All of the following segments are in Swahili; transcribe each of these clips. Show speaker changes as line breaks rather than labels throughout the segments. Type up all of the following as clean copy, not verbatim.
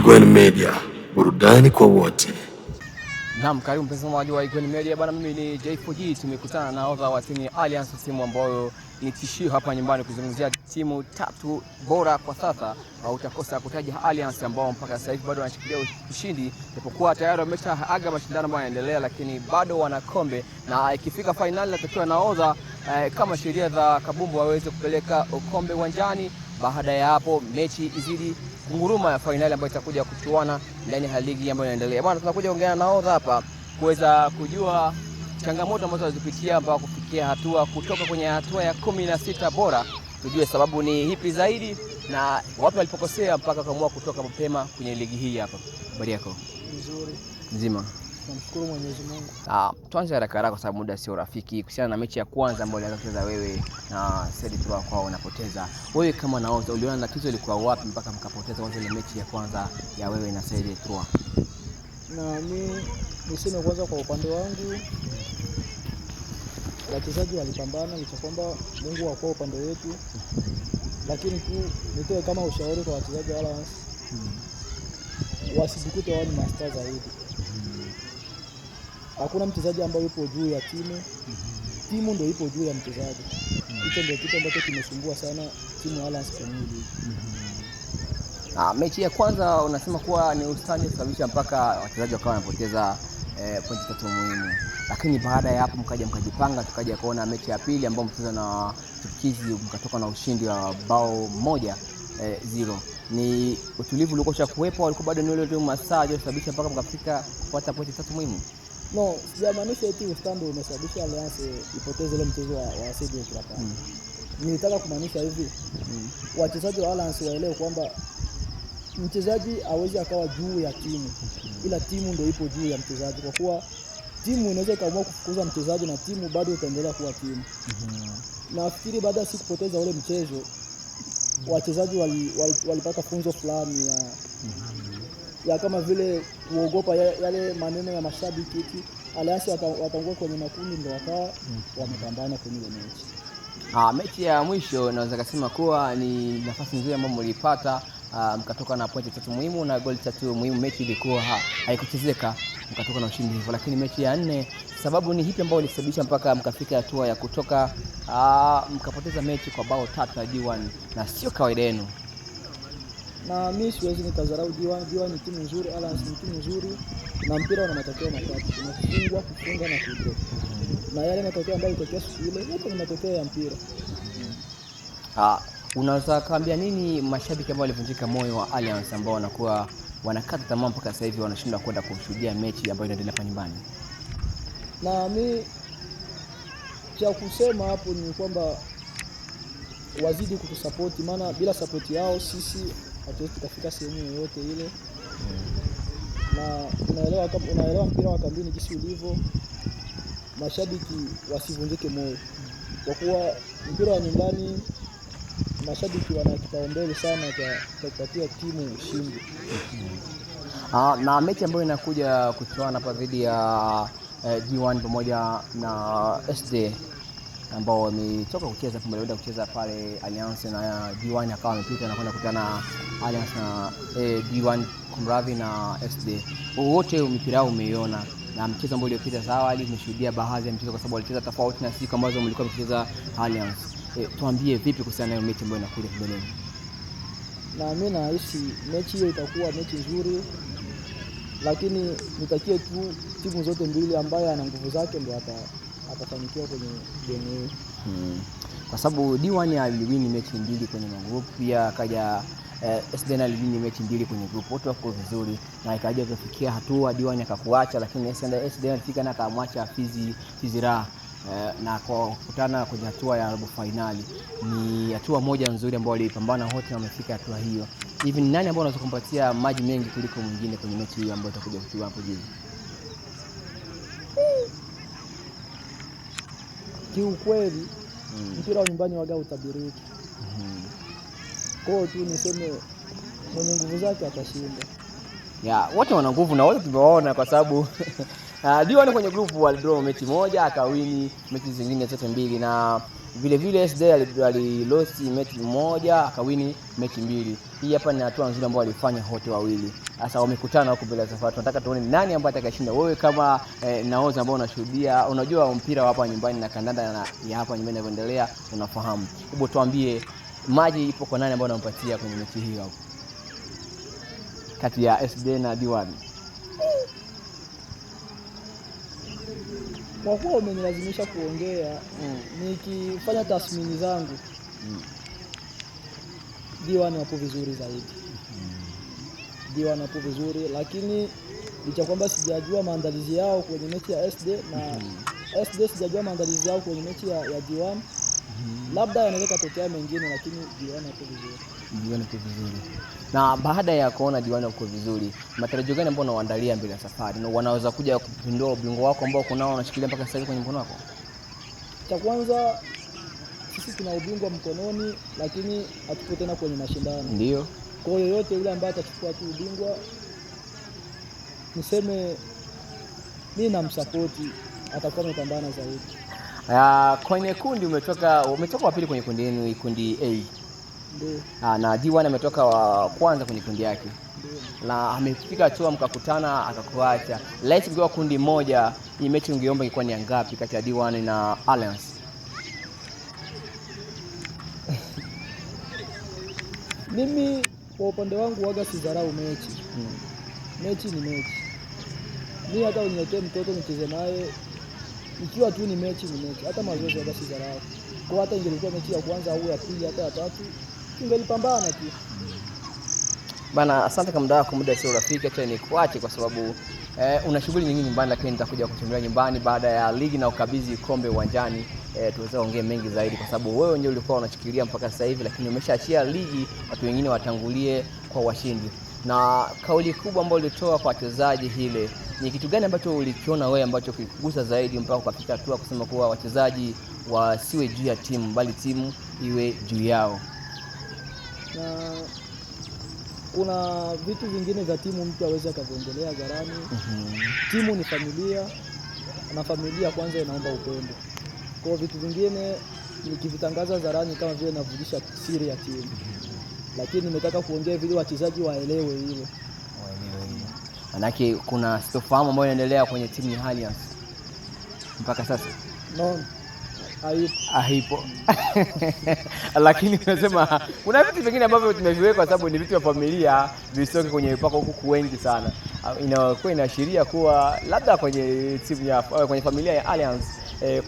Icon Media, burudani kwa wote.
Naam, karibu mtazamaji wa Icon Media bwana, mimi ni J4G. Tumekutana na nahodha wa timu ya Alliance, timu ambayo ni tishio hapa nyumbani, kuzungumzia timu tatu bora kwa sasa. Utakosa kutaja Alliance ambao mpaka sasa hivi bado wanashikilia ushindi, japokuwa tayari wameshaaga mashindano ambayo yanaendelea, lakini bado wana kombe, na ikifika finali natakiwa nahodha kama sheria za kabumbu waweze kupeleka kombe uwanjani. Baada ya hapo mechi izidi nguruma ya finali ambayo itakuja kuchuana ndani ya ligi ambayo inaendelea. Bwana, tunakuja kuongea na nahodha hapa kuweza kujua changamoto ambazo walizopitia mpaka kufikia hatua kutoka kwenye hatua ya 16 bora. Tujue sababu ni hipi zaidi na wapi walipokosea mpaka kaamua kutoka mapema kwenye ligi hii hapa. Habari yako?
Nzuri.
Nzima.
Namshukuru Mwenyezi Mungu.
Tuanze haraka haraka kwa sababu muda sio rafiki, kuhusiana na mechi ya kwanza ambayo ulianza kucheza wewe na Said Trois kwao unapoteza. Wewe kama nahodha uliona tatizo lilikuwa wapi mpaka mkapoteza kwanza ile mechi ya kwanza ya wewe na Said Trois?
Na mimi niseme kwanza kwa upande wangu, wachezaji walipambana licha kwamba Mungu hakuwa upande wetu, lakini tu nitoe kama ushauri kwa wachezaji wala wasijikute wao ni master zaidi. Hakuna mchezaji ambaye yupo juu ya timu. Timu ndio ipo juu ya mchezaji. Hicho ndio kitu ambacho kimesumbua sana timu ya Alliance kwenye ligi.
Mechi ya kwanza unasema kuwa ni ustani kusababisha mpaka wachezaji wakawa wanapoteza pointi tatu muhimu. Lakini baada ya hapo mkaja mkajipanga, tukaja kuona mechi ya pili ambayo mcheza na Turkizi mkatoka na ushindi wa bao 1-0. Ni utulivu ulikuwa ushakuwepo, walikuwa bado ni ile masaa yaliyosababisha mpaka mkafika kupata pointi tatu muhimu?
No, sijamaanisha eti ustandi umesababisha Alliance ipoteze ile mchezo wa Said Trois. Nilitaka kumaanisha hivi. Wachezaji wa Alliance waelewe kwamba mchezaji hawezi akawa juu ya timu, ila timu ndio ipo juu ya mchezaji, kwa kuwa timu inaweza kaamua kufukuza mchezaji na timu bado itaendelea kuwa timu. Nafikiri baada ya siku kupoteza ule mchezo, wachezaji walipata funzo fulani ya kama vile kuogopa yale maneno ya mashabiki eti Alliance wataungua kwenye makundi, ndio wakawa wamepambana kwenye ile mechi.
Mechi ya mwisho naweza kusema kuwa ni nafasi nzuri ambayo mlipata, mkatoka na pointi tatu muhimu na goli tatu muhimu. Mechi ilikuwa haikuchezeka, mkatoka na ushindi hivyo. Lakini mechi ya 4, sababu ni hipi ambayo ilisababisha mpaka mkafika hatua ya kutoka mkapoteza mechi kwa bao 3 na D1, na sio kawaida yenu?
Na mimi siwezi nikadharau D1. D1 ni timu nzuri, Alliance ni timu nzuri, na mpira una matokeo matatu: kufungwa, kufunga na kutoka. Na yale matokeo ambayo yalitokea siku ile yote ni matokeo ya mpira.
Unaweza kaambia nini mashabiki ambao walivunjika moyo wa Alliance ambao wanakuwa wanakata tamaa mpaka sasa hivi wanashindwa kwenda kushuhudia mechi ambayo inaendelea hapa nyumbani?
Na mimi cha kusema hapo ni kwamba wazidi kutusupport, maana bila support yao sisi hatuwezi tukafika sehemu yoyote ile. Na unaelewa mpira wa kambini jinsi ulivyo. Mashabiki wasivunjike moyo, kwa kuwa mpira wa nyumbani mashabiki wana kipaumbele sana kwa kupatia timu ushindi.
Na mechi ambayo inakuja kuchuana hapa dhidi ya G1 pamoja na SD ambao wametoka kucheza pamoja kucheza pale Alliance, na G1 akawa amepita na kwenda kukutana na Alliance na G1 kumradhi na SD. Wote mpira wao umeiona, na mchezo ambao uliopita za awali umeshuhudia baadhi ya mchezo kwa sababu walicheza tofauti na siku ambazo mlikuwa mkicheza Alliance. Tuambie vipi kuhusiana na mechi ambayo inakuja mbeleni?
Na mimi nahisi mechi hiyo itakuwa mechi nzuri, lakini nitakie tu timu zote mbili ambaye ana nguvu zake ndio atafanikiwa kwenye game hii.
Kwa sababu D1 aliwini mechi 2 kwenye magroup, pia akaja SD aliwini mechi 2 kwenye group, wote wako vizuri, na ikaja kufikia hatua D1 akakuacha, lakini SD alifika na akamwacha Fizi Raha na kwa kukutana kwenye hatua ya robo finali. Ni hatua moja nzuri ambayo walipambana wote na wamefika hatua hiyo. Hivi ni nani ambao unaweza kumpatia maji mengi kuliko mwingine kwenye mechi hiyo ambayo itakuja kuchua hapo jioni?
Kiukweli mpira wa nyumbani waga utabiriki. Kwa hiyo tu niseme mwenye nguvu zake atashinda.
Wote wana nguvu na wote tumewaona, kwa sababu D1 kwenye group walidraw mechi moja, akawini mechi zingine zote 2, na Vile vile SD alilost mechi moja akawini mechi mbili. Hii hapa ni hatua nzuri ambayo walifanya wote wawili. Sasa wamekutana huko mbele ya safari. Tunataka tuone nani ambaye atakayeshinda. Wewe kama naoza ambao unashuhudia, unajua mpira hapa nyumbani na kandanda ya hapa nyumbani inavyoendelea, unafahamu. Hebu tuambie maji ipo kwa nani ambao unampatia kwenye mechi hii hapo? Kati ya SD na D1.
Kwa kuwa umenilazimisha kuongea, nikifanya tathmini zangu, D1 wapo vizuri zaidi. D1 wapo vizuri, lakini licha kwamba sijajua maandalizi yao kwenye mechi ya SD na SD sijajua maandalizi yao kwenye mechi ya D1. Labda yanaweza kutokea mengine, lakini D1 wapo vizuri.
D1 wapo vizuri. Na baada ya kuona D1 wapo vizuri, matarajio gani ambayo unawaandalia mbele ya safari? Na wanaweza kuja kupindua ubingwa wako ambao kunao unashikilia mpaka sasa hivi kwenye mkono wako?
Cha kwanza, sisi tuna ubingwa mkononi, lakini hatupo tena kwenye mashindano.
Ndio.
Kwa hiyo yote yule ambaye atachukua tu ubingwa, niseme mimi namsapoti, atakuwa amepambana zaidi.
Kwenye kundi umetoka wa pili kwenye kundi lenu, kundi A.
Ndio.
Na D1 ametoka wa kwanza kwenye kundi yake. Ndio. Na amefika hatua mkakutana akakuacha. Laiti mkiwa kundi moja, hii mechi ungeomba ilikuwa ni ngapi kati ya D1 na Alliance?
Mimi kwa upande wangu waga sidharau mechi. Mechi ni mechi. Mimi hata uniletee mtoto nicheze naye, ikiwa tu ni mechi ni mechi. Hata mazoezi waga sidharau. Kwa hata ingelikuwa mechi ya kwanza au ya pili hata ya tatu, tungelipambana tu.
Bana, asante kwa muda wako, muda sio rafiki. Acha nikuache kwa sababu una shughuli nyingine nyumbani, lakini nitakuja kutembelea nyumbani baada ya ligi na ukabidhi kombe uwanjani. Tuweze kuongea mengi zaidi kwa sababu wewe ndio ulikuwa unashikilia mpaka sasa hivi, lakini umeshaachia ligi watu wengine watangulie kwa washindi. Na kauli kubwa ambayo ulitoa kwa wachezaji hile, ni kitu gani ambacho ulikiona wewe ambacho kilikugusa zaidi mpaka ukafika hatua kusema kuwa wachezaji wasiwe juu ya timu bali timu iwe juu yao?
Na kuna vitu vingine vya timu mtu aweze akaviongelea garani. Timu ni familia, na familia kwanza inaomba upendo. Kwa vitu vingine nikivitangaza zarani kama vile navudisha siri ya timu. Lakini nimetaka kuongea vile wachezaji waelewe hilo.
Manake kuna sitofahamu ambayo inaendelea kwenye timu ya Alliance mpaka sasa.
No.
Haipo. Lakini unasema kuna vitu vingine ambavyo tumeviweka kwa sababu ni vitu vya familia, visoke kwenye mpaka huku wengi sana. Inakuwa inaashiria kuwa labda kwenye timu ya kwenye familia ya Alliance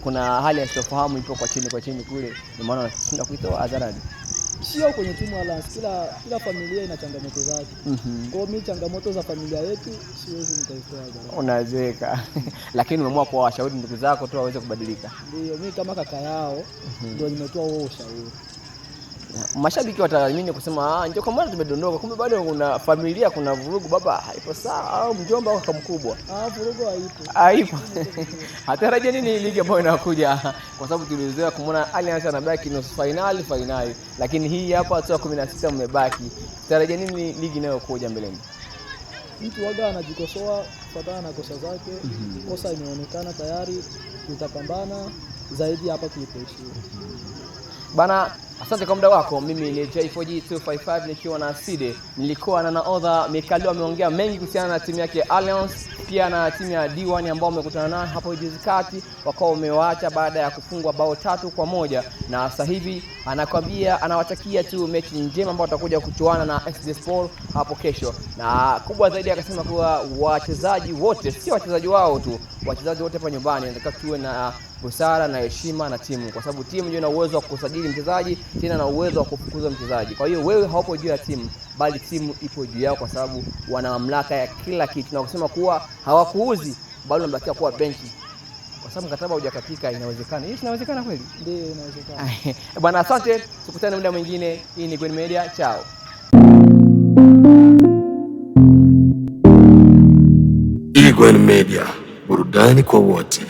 kuna hali ya sitofahamu ipo kwa chini kule. Ni maana tunashinda kuitoa hadharani.
Sio kwenye timu Alliance, kila familia ina changamoto zake. Kwa mimi changamoto za familia yetu siwezi nikaitoa hadharani.
Unawezeka. Lakini umeamua kwa washauri ndugu zako tu waweze kubadilika.
Ndio, mimi kama kaka yao ndio nimetoa wao ushauri.
Mashabiki wataamini kusema ndio kwa maana tumedondoka, kumbe bado kuna familia, kuna vurugu, baba haipo sawa au mjomba au kaka mkubwa.
Vurugu
haipo. Hatarajia nini ligi ambayo inakuja, kwa sababu tulizoea kumuona Alliance anabaki nusu finali, lakini hii hapa hatua 16 mmebaki. Hatarajia nini ligi inayokuja mbeleni?
Mtu waga anajikosoa kufuatana na kosa zake. Kosa imeonekana tayari, tutapambana zaidi hapa tulipoishia.
Bana, asante kwa muda wako. Mimi ni J4G 255 nikiwa na Side. Nilikuwa na nahodha Mikalio, ameongea mengi kuhusiana na timu yake Alliance, pia na timu ya D1 ambao wamekutana nayo hapo juzi kati, wakao umewaacha baada ya kufungwa bao 3-1, na sasa hivi anakwambia anawatakia tu mechi njema ambao watakuja kuchuana na SD Sport hapo kesho. Na kubwa zaidi akasema kuwa wachezaji wote, sio wachezaji wao tu, wachezaji wote hapa nyumbani nataka tuwe na busara na heshima na timu, kwa sababu timu ndio ina uwezo wa kusajili mchezaji, tena na uwezo wa kufukuza mchezaji. Kwa hiyo wewe haupo juu ya timu, bali timu ipo juu yao, kwa sababu wana mamlaka ya kila kitu. Na kusema kuwa hawakuuzi, bali wanabakia kuwa benchi, kwa sababu mkataba hujakatika. Inawezekana hii, inawezekana kweli?
Ndio, inawezekana.
Bwana, asante, tukutane muda mwingine. Hii ni Gwen Media, chao.
Gwen Media, burudani kwa wote.